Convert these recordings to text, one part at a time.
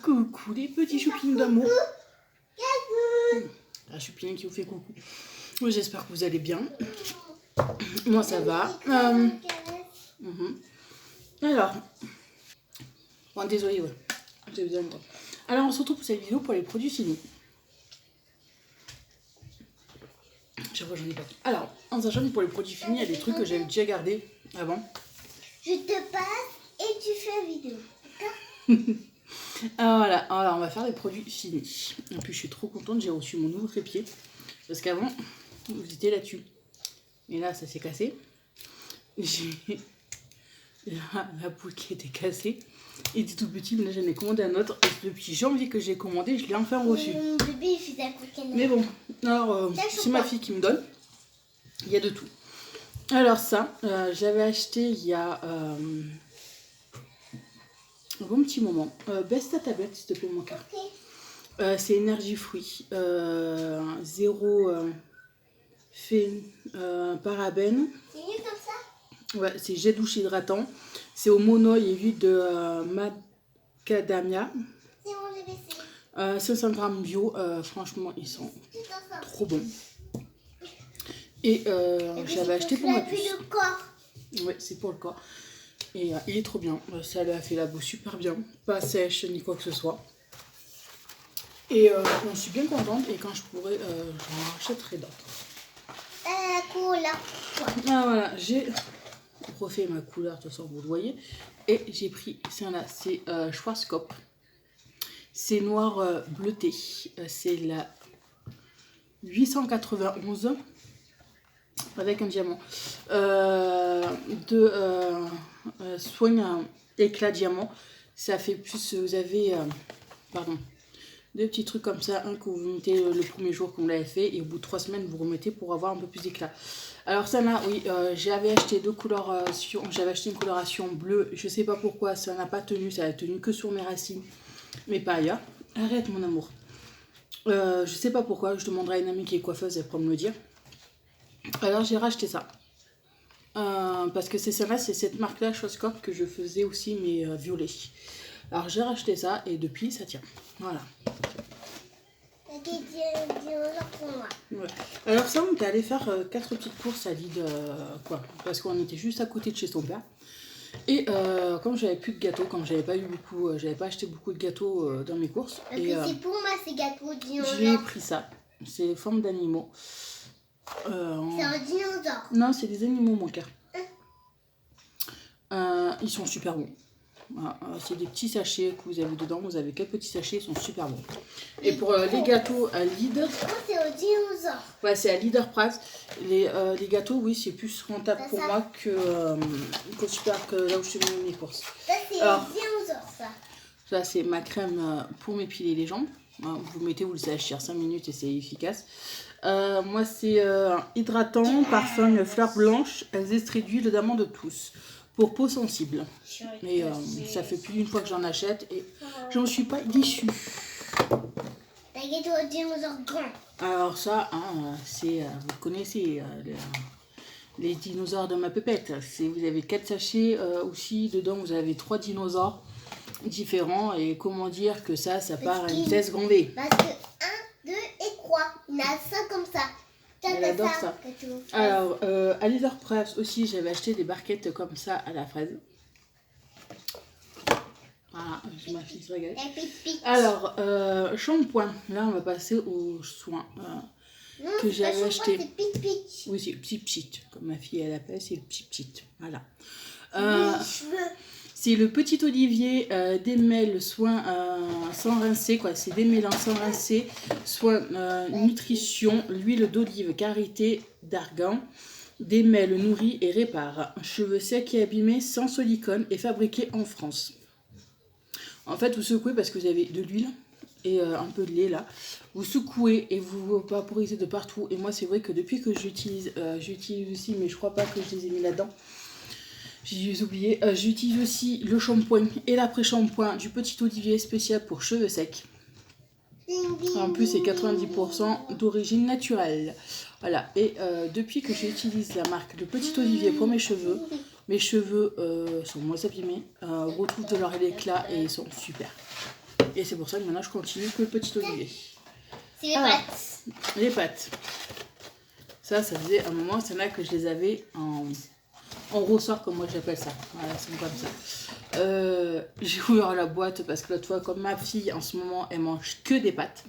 Coucou les petits choupinous d'amour. Un choupin qui vous fait coucou. J'espère que vous allez bien. Moi ça va. Alors, bon, désolé, ouais. J'ai besoin de temps. Alors on se retrouve pour cette vidéo pour les produits finis. Chaque fois j'en ai pas. Alors, en sachant que pour les produits finis, il y a des trucs que j'avais déjà gardés avant. Je te passe et tu fais la vidéo. D'accord? Voilà, alors on va faire les produits finis. Et puis je suis trop contente, j'ai reçu mon nouveau trépied. Parce qu'avant, vous étiez là-dessus. Et là, ça s'est cassé. J'ai la poule qui était cassée. Il était tout petit, mais là j'en ai commandé un autre. Et depuis janvier que j'ai commandé, je l'ai enfin reçu. Mon bébé, il fait un coquin. Mais bon, alors c'est ma fille qui me donne. Il y a de tout. Alors ça, j'avais acheté il y a un bon petit moment. Baisse ta tablette s'il te plaît mon cœur. Okay. C'est énergie fruits. Zéro parabène. C'est mieux comme ça? Ouais, c'est jet douche hydratant. C'est au monoï et huile de macadamia. C'est mon bébé, 500 grammes bio. Franchement, ils sont trop bons. Et j'avais acheté pour ma puce. le corps. Ouais, c'est pour le corps. Et il est trop bien. Ça lui a fait la boue super bien. Pas sèche ni quoi que ce soit. Et je suis bien contente. Et quand je pourrai, j'en achèterai d'autres. La cola. Ah voilà, j'ai refait ma couleur, de toute façon vous le voyez. Et j'ai pris, c'est Schwarzkopf. C'est noir bleuté. C'est la 891 avec un diamant. Soin éclat diamant. Ça fait plus, vous avez, deux petits trucs comme ça, un que vous mettez le premier jour qu'on l'avait fait et au bout de 3 semaines vous remettez pour avoir un peu plus d'éclat. Alors ça là, oui, j'avais acheté deux colorations, j'avais acheté une coloration bleue, je sais pas pourquoi, ça n'a pas tenu, ça a tenu que sur mes racines, mais pas ailleurs. Arrête mon amour. Je sais pas pourquoi, je demanderai à une amie qui est coiffeuse, elle pourra me le dire. Alors j'ai racheté ça. Parce que c'est celle-là, c'est cette marque-là, Schwarzkopf, que je faisais aussi, mais violet. Alors j'ai racheté ça et depuis ça tient. Voilà. Pour moi. Ouais. Alors ça, on était allé faire 4 petites courses à Lidl, quoi, parce qu'on était juste à côté de chez son père. Et comme j'avais plus de gâteaux, comme j'avais pas eu beaucoup, j'avais pas acheté beaucoup de gâteaux dans mes courses. Et c'est pour moi ces gâteaux dinosaures. j'ai pris ça. C'est forme d'animaux. C'est un dinosaure. Non, c'est des animaux, mon cœur. Ils sont super bons. Voilà, c'est des petits sachets que vous avez dedans. Vous avez 4 petits sachets, ils sont super bons. Et pour les gâteaux à Lidl, c'est au dinosaure. Ouais, c'est à Leader-Price. Les gâteaux, oui, c'est plus rentable pour moi que là où je fais mes courses. Ça, c'est un dinosaure, ça. Ça, c'est ma crème pour m'épiler les jambes. Vous mettez, vous le sachez, 5 minutes et c'est efficace. Moi, c'est hydratant, parfum fleur blanche, extrait d'huile d'amande douce. Pour peau sensible. Et ça fait plus d'une fois que j'en achète et j'en suis pas déçue. Un gâteau au dinosaure grand. Alors ça, hein, c'est, vous connaissez les dinosaures de ma pépette. Vous avez 4 sachets aussi, dedans vous avez 3 dinosaures différents. Et comment dire que ça part à une vitesse grand V. Parce que 1, 2 et 3, il y en a 5 comme ça. Elle adore ça. Alors, à Leader-Price aussi, j'avais acheté des barquettes comme ça à la fraise. Voilà, ma fille se régale. Alors, shampoing. Là, on va passer aux soins que j'avais acheté. Oui, c'est le petit. Comme ma fille, elle appelle, c'est le petit. Voilà. C'est le petit olivier démêle soin sans rincer, quoi. C'est démêlant sans rincer, soin nutrition, l'huile d'olive, karité d'argan, démêle, nourrit et répare. Cheveux secs et abîmés sans silicone et fabriqué en France. En fait, vous secouez parce que vous avez de l'huile et un peu de lait là. Vous secouez et vous vaporisez de partout. Et moi, c'est vrai que depuis que j'utilise aussi, mais je crois pas que je les ai mis là-dedans. J'ai oublié. J'utilise aussi le shampoing et l'après-shampoing du petit olivier spécial pour cheveux secs. En plus, c'est 90% d'origine naturelle. Voilà. Et depuis que j'utilise la marque Le Petit Olivier pour mes cheveux sont moins abîmés, retrouvent de leur éclat et ils sont super. Et c'est pour ça que maintenant je continue que le petit olivier. C'est les pâtes. Les pâtes. Ça faisait un moment, c'est là que je les avais en ressort, comme moi j'appelle ça. Voilà, c'est comme ça. J'ai ouvert la boîte parce que l'autre fois, comme ma fille en ce moment, elle mange que des pâtes.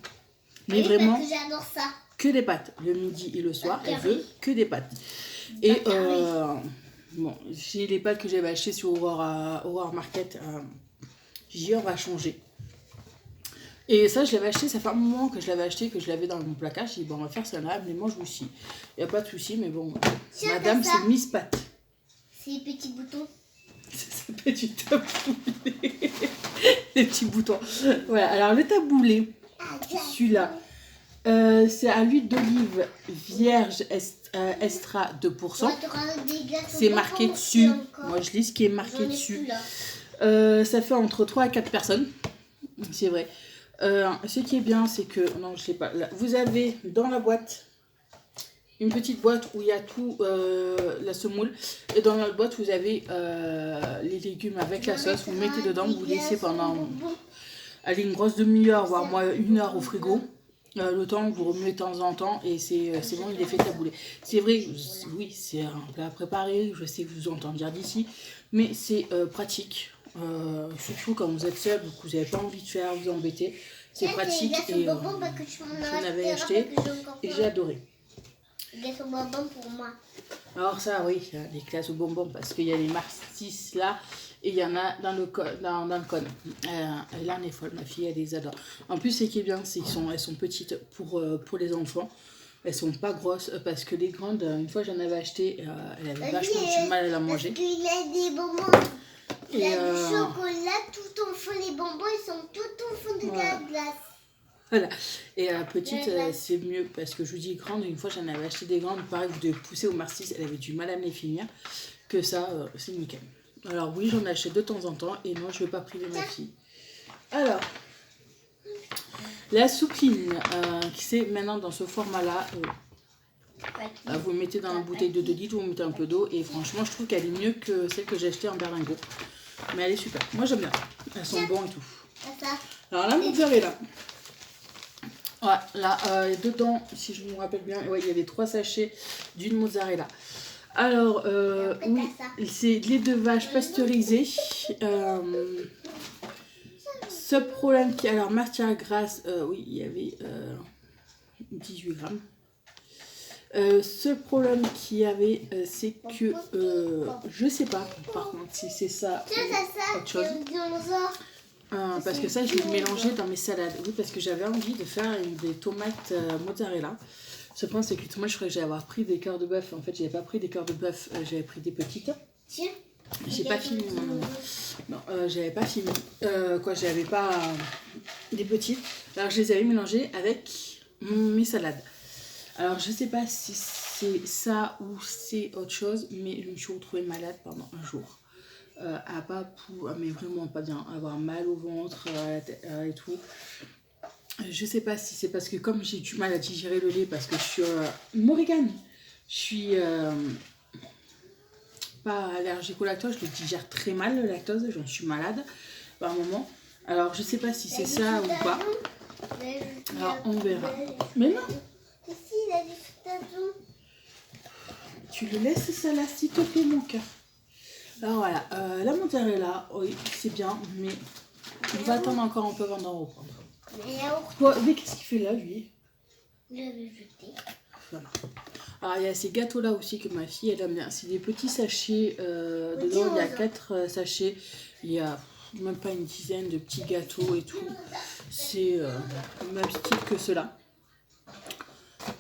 Mais vraiment, parce que j'adore ça. Que des pâtes. Le midi et le soir, elle veut que des pâtes. Et bon, j'ai les pâtes que j'avais achetées sur Aurore Market. J'ai dit, on va changer. Et ça, je l'avais acheté, ça fait un moment que je l'avais acheté, que je l'avais dans mon placard. J'ai dit, bon, on va faire ça là, mais mange aussi. Il n'y a pas de souci, mais bon, madame, c'est Miss Pâte. C'est les petits boutons. Ça s'appelle du taboulé. Les petits boutons. Voilà, alors le taboulé, celui-là, c'est à l'huile d'olive vierge extra 2%. C'est marqué dessus. Moi, je lis ce qui est marqué dessus. Ça fait entre 3 à 4 personnes. C'est vrai. Ce qui est bien, c'est que... Non, je sais pas. Là, vous avez dans la boîte une petite boîte où il y a tout la semoule. Et dans la boîte, vous avez les légumes avec la sauce. Vous mettez dedans, vous laissez pendant allez, une grosse demi-heure, voire moi 1 heure au frigo. Le temps, vous remuez de temps en temps et c'est bon, il est fait tabouler. C'est vrai, oui, c'est un plat à préparer. Je sais que vous entendez dire d'ici. Mais c'est pratique. Surtout quand vous êtes seul, que vous n'avez pas envie de faire, vous embêter. C'est pratique et j'en avais acheté et j'ai adoré. Glace au bonbon pour moi. Alors ça, oui, les glaces au bonbon parce qu'il y a les Marcis là et il y en a dans le cône. Elle en est folle, ma fille, elle les adore. En plus, ce qui est bien, c'est qu'elles sont petites pour les enfants. Elles sont pas grosses parce que les grandes, une fois j'en avais acheté, elle avait vachement du mal à la manger. Parce qu'il a des bonbons. Il y a du chocolat tout au fond, les bonbons ils sont tout au fond de la glace. Voilà. Et la petite, c'est mieux parce que je vous dis grande, une fois j'en avais acheté des grandes, pareil, vous devez pousser au Marcis, elle avait du mal à me les finir, que ça, c'est nickel. Alors oui, j'en achète de temps en temps et non, je ne veux pas priver ma fille. Alors, la soupline, qui c'est maintenant dans ce format-là, vous le mettez dans une bouteille de 2 litres, vous mettez un peu d'eau et franchement, je trouve qu'elle est mieux que celle que j'ai achetée en berlingot. Mais elle est super. Moi, j'aime bien. Elles sont bonnes et tout. Alors la mozzarella. Ouais, là, dedans, si je me rappelle bien, ouais, il y avait 3 sachets d'une mozzarella. Alors, oui, c'est de lait de vache pasteurisé. Ce problème qui... Alors, matière grasse, oui, il y avait 18 grammes. Ce problème qu'il y avait, c'est que je sais pas par contre si c'est ça ou autre chose. Parce que ça, je l'ai mélangé dans mes salades. Oui, parce que j'avais envie de faire des tomates mozzarella. Ce problème, c'est que les tomates, je croyais que j'allais avoir pris des cœurs de bœuf. En fait, j'avais pas pris des cœurs de bœuf, j'avais pris des petites. J'ai pas fini. Non, j'avais pas fini. J'avais pas des petites. Alors, je les avais mélangées avec mes salades. Alors, je sais pas si c'est ça ou c'est autre chose, mais je me suis retrouvée malade pendant un jour. Mais vraiment pas bien, avoir mal au ventre et tout. Je sais pas si c'est parce que comme j'ai du mal à digérer le lait, parce que je suis Morrigan, je suis pas allergique au lactose, je le digère très mal le lactose, j'en suis malade par moment. Alors, je sais pas si c'est ça ou pas. Alors, on verra. Mais non. Tu le laisses ça là, s'il te plaît, mon cœur. Alors voilà, la mozzarella, oui, c'est bien, mais on va attendre encore un peu avant d'en reprendre. Mais qu'est-ce qu'il fait là, lui? Je l'avais jeté. Voilà. Alors, il y a ces gâteaux-là aussi que ma fille, elle aime bien. C'est des petits sachets. Dedans, il y a 4 sachets. Il y a même pas une dizaine de petits gâteaux et tout. C'est le même style que ceux-là.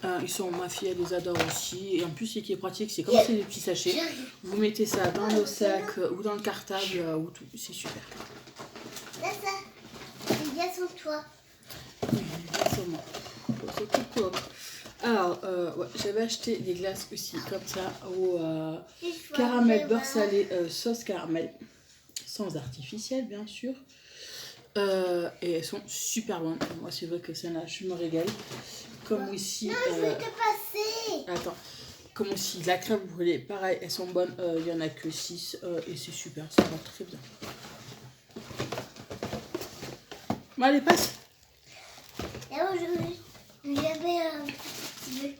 Ma fille, elle les adore aussi. Et en plus, ce qui est pratique, c'est comme c'est des petits sachets. Vous mettez ça dans le sac ou dans le cartable ou tout. C'est super. Là, ça. Les gars sont toi. Oui, c'est moi. C'est tout top. Alors, ouais, j'avais acheté des glaces aussi, comme ça, au caramel beurre salé, sauce caramel, sans artificiel, bien sûr. Et elles sont super bonnes. Moi, c'est vrai que celle-là, je me régale. Comme aussi... Non, je vais te passer. Attends. Comme aussi la crème brûlée, pareil, elles sont bonnes. Il n'y en a que 6 et c'est super, ça va très bien. Allez, passe. Et aujourd'hui, j'avais un petit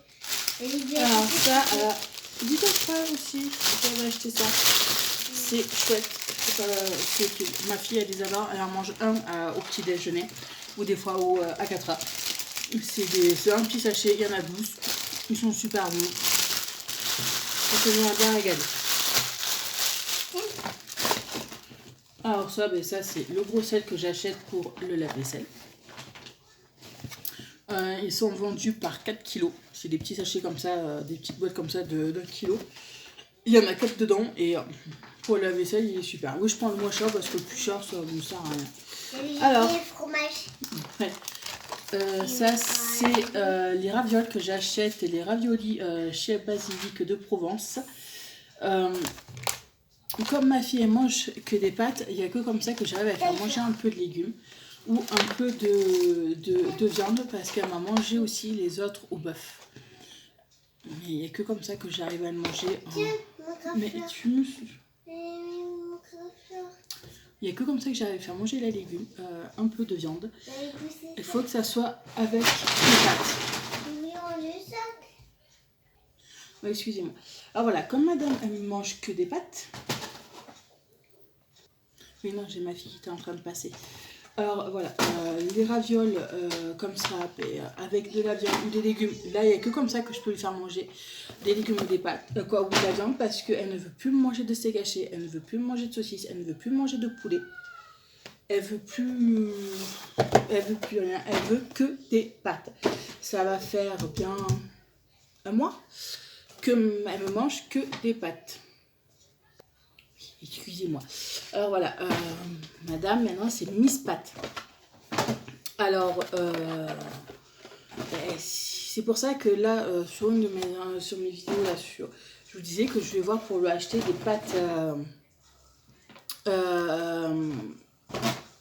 peu. Alors ça, dis ton frère aussi, j'avais acheté ça. C'est chouette. Ma fille, elle les adore. Elle en mange un au petit déjeuner ou des fois à 4h. C'est un petit sachet, il y en a 12. Ils sont super bons. On s'est bien régalé. Alors ça, ben ça c'est le gros sel que j'achète pour le lave-vaisselle. Ils sont vendus par 4 kilos. C'est des petits sachets comme ça, des petites boîtes comme ça de 1 kilo. Il y en a 4 dedans et pour la vaisselle il est super. Oui, je prends le moins cher parce que le plus cher ça ne sert à rien. Alors, fromage. Ouais. Ça c'est les ravioles que j'achète, les raviolis chez Basilic de Provence. Comme ma fille elle mange que des pâtes, il n'y a que comme ça que j'arrive à faire manger un peu de légumes ou un peu de viande parce qu'elle m'a mangé aussi les autres au bœuf. Mais il n'y a que comme ça que j'arrive à le manger. Mais tu me... Il n'y a que comme ça que j'arrive à faire manger les légumes, un peu de viande. Il faut que ça soit avec des pâtes. Oh, excusez-moi. Alors voilà, comme madame elle ne mange que des pâtes. Oui, non, j'ai ma fille qui était en train de passer. Alors voilà, les ravioles comme ça, avec de la viande ou des légumes, là il n'y a que comme ça que je peux lui faire manger des légumes ou des pâtes, ou de la viande, parce qu'elle ne veut plus manger de steak haché, elle ne veut plus manger de saucisse, elle ne veut plus manger de poulet, elle veut plus rien, elle veut que des pâtes. Ça va faire bien un mois qu'elle ne mange que des pâtes. Excusez-moi. Alors voilà, madame, maintenant c'est Miss Pâte. Alors, c'est pour ça que là, sur mes vidéos, là, je vous disais que je vais voir pour lui acheter des pâtes.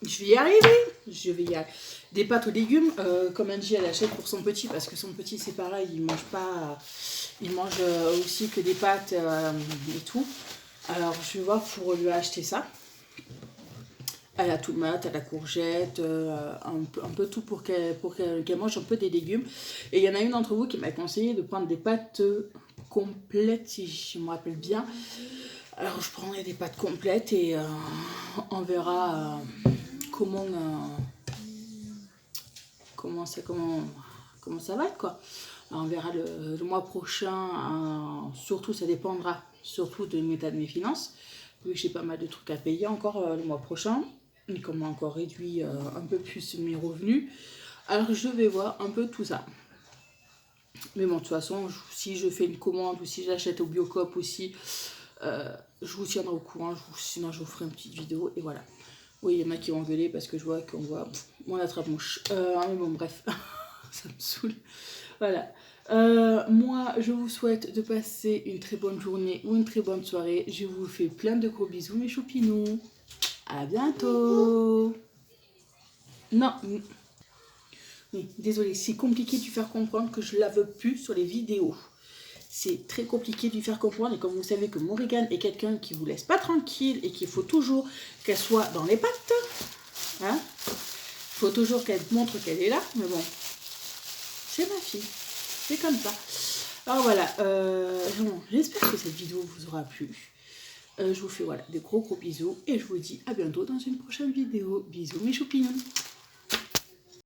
Je vais y arriver. Des pâtes aux légumes, comme Angie, elle achète pour son petit, parce que son petit, c'est pareil, il mange pas. Il mange aussi que des pâtes et tout. Alors, je vais voir pour lui acheter ça. À la tomate, à la courgette, un peu tout pour qu'elle mange un peu des légumes. Et il y en a une d'entre vous qui m'a conseillé de prendre des pâtes complètes, si je me rappelle bien. Alors, je prendrai des pâtes complètes et on verra comment ça va être, quoi. Alors, on verra le mois prochain, surtout ça dépendra surtout de l'état de mes finances, vu que j'ai pas mal de trucs à payer encore le mois prochain, et qu'on m'a encore réduit un peu plus mes revenus, alors je vais voir un peu tout ça. Mais bon, de toute façon, si je fais une commande ou si j'achète au Biocop aussi, je vous tiendrai au courant, sinon je vous ferai une petite vidéo et voilà. Oui, il y en a qui vont gueuler parce que je vois qu'on voit mon attrape-mouche. Mais bon, bref, ça me saoule. Voilà. Moi, je vous souhaite de passer une très bonne journée ou une très bonne soirée. Je vous fais plein de gros bisous, mes choupinous. À bientôt. Non. Oui, désolée, c'est compliqué de lui faire comprendre que je ne la veux plus sur les vidéos. C'est très compliqué de lui faire comprendre. Et comme vous savez que Morrigan est quelqu'un qui ne vous laisse pas tranquille et qu'il faut toujours qu'elle soit dans les pattes. Hein, il faut toujours qu'elle montre qu'elle est là. Mais bon, c'est ma fille. C'est comme ça. Alors voilà, j'espère que cette vidéo vous aura plu. Je vous fais voilà, des gros bisous et je vous dis à bientôt dans une prochaine vidéo. Bisous mes choupinons.